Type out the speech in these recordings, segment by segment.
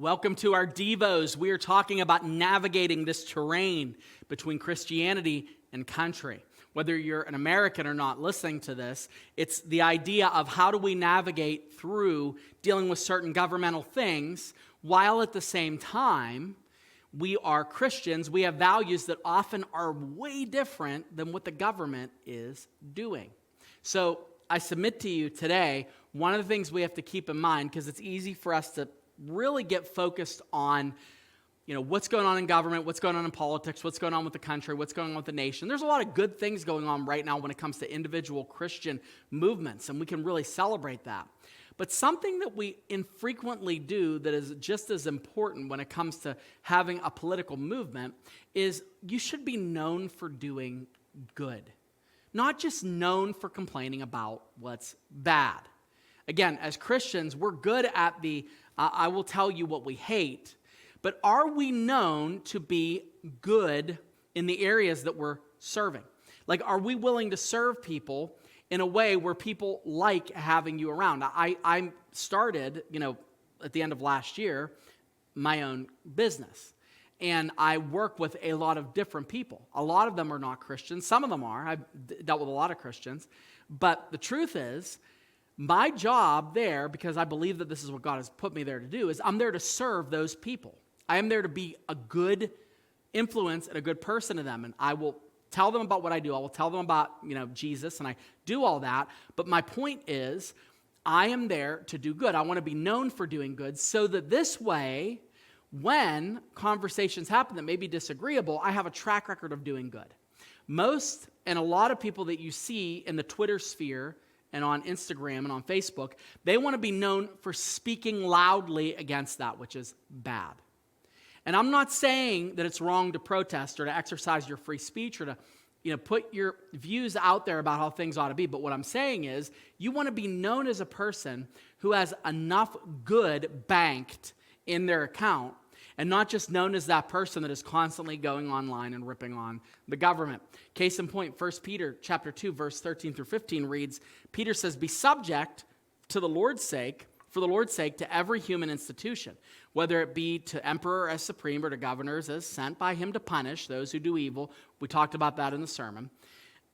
Welcome to our Devos. We are talking about navigating this terrain between Christianity and country. Whether you're an American or not listening to this, it's the idea of how do we navigate through dealing with certain governmental things while at the same time we are Christians. We have values that often are way different than what the government is doing. So I submit to you today, one of the things we have to keep in mind, because it's easy for us to really get focused on, what's going on in government, what's going on in politics, what's going on with the country, what's going on with the nation. There's a lot of good things going on right now when it comes to individual Christian movements, and we can really celebrate that. But something that we infrequently do that is just as important when it comes to having a political movement is you should be known for doing good, not just known for complaining about what's bad. Again, as Christians, we're good at I will tell you what we hate, but are we known to be good in the areas that we're serving? Like, are we willing to serve people in a way where people like having you around? I started, at the end of last year, my own business. And I work with a lot of different people. A lot of them are not Christians. Some of them are. I've dealt with a lot of Christians. But the truth is, my job there, because I believe that this is what God has put me there to do, is I'm there to serve those people. I am there to be a good influence and a good person to them. And I will tell them about what I do. I will tell them about, Jesus, and I do all that. But my point is, I am there to do good. I want to be known for doing good so that this way, when conversations happen that may be disagreeable, I have a track record of doing good. Most and a lot of people that you see in the Twitter sphere and on Instagram and on Facebook, they want to be known for speaking loudly against that which is bad. And I'm not saying that it's wrong to protest or to exercise your free speech or to put your views out there about how things ought to be. But what I'm saying is you want to be known as a person who has enough good banked in their account and not just known as that person that is constantly going online and ripping on the government. Case in point, 1 Peter chapter 2, verse 13 through 15 reads, Peter says, "Be subject to the Lord's sake, for the Lord's sake, to every human institution, whether it be to emperor as supreme or to governors as sent by him to punish those who do evil." We talked about that in the sermon.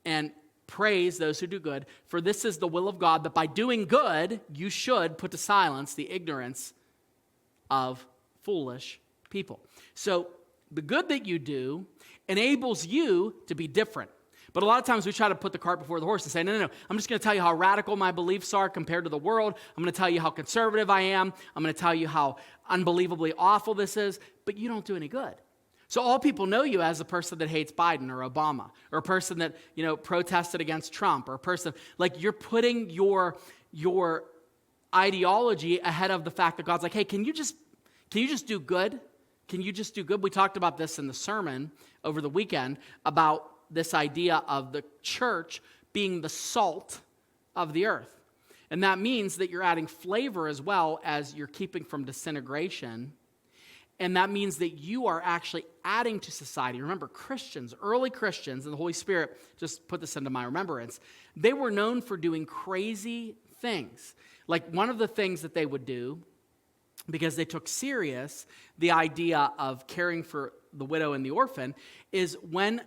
"And praise those who do good, for this is the will of God, that by doing good you should put to silence the ignorance of foolish people." So the good that you do enables you to be different. But a lot of times we try to put the cart before the horse and say, no, I'm just going to tell you how radical my beliefs are compared to the world. I'm going to tell you how conservative I am. I'm going to tell you how unbelievably awful this is, but you don't do any good. So all people know you as a person that hates Biden or Obama, or a person that, protested against Trump, or a person, like, you're putting your ideology ahead of the fact that God's like, hey, can you just do good? Can you just do good? We talked about this in the sermon over the weekend about this idea of the church being the salt of the earth. And that means that you're adding flavor as well as you're keeping from disintegration. And that means that you are actually adding to society. Remember, Christians, early Christians, and the Holy Spirit just put this into my remembrance, they were known for doing crazy things. Like, one of the things that they would do, because they took serious the idea of caring for the widow and the orphan, is when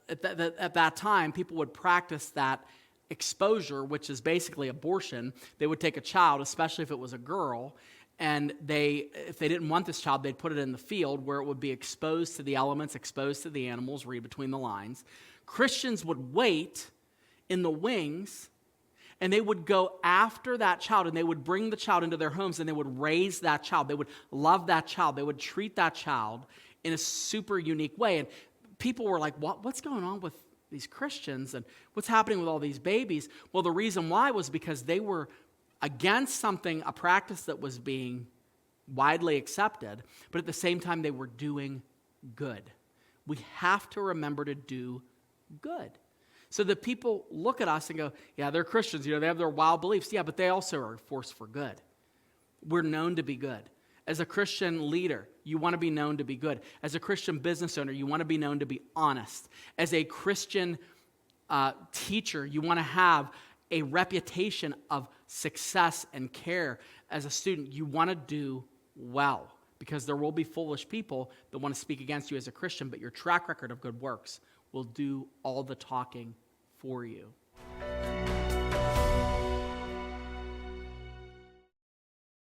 at that time people would practice that exposure, which is basically abortion. They would take a child, especially if it was a girl, and if they didn't want this child, they'd put it in the field where it would be exposed to the elements, exposed to the animals, read between the lines. Christians would wait in the wings, and they would go after that child, and they would bring the child into their homes, and they would raise that child. They would love that child. They would treat that child in a super unique way. And people were like, what's going on with these Christians, and what's happening with all these babies? Well, the reason why was because they were against a practice that was being widely accepted, but at the same time, they were doing good. We have to remember to do good. So that people look at us and go, yeah, they're Christians, they have their wild beliefs. Yeah, but they also are a force for good. We're known to be good. As a Christian leader, you want to be known to be good. As a Christian business owner, you want to be known to be honest. As a Christian teacher, you want to have a reputation of success and care. As a student, you want to do well, because there will be foolish people that want to speak against you as a Christian, but your track record of good works will do all the talking for you.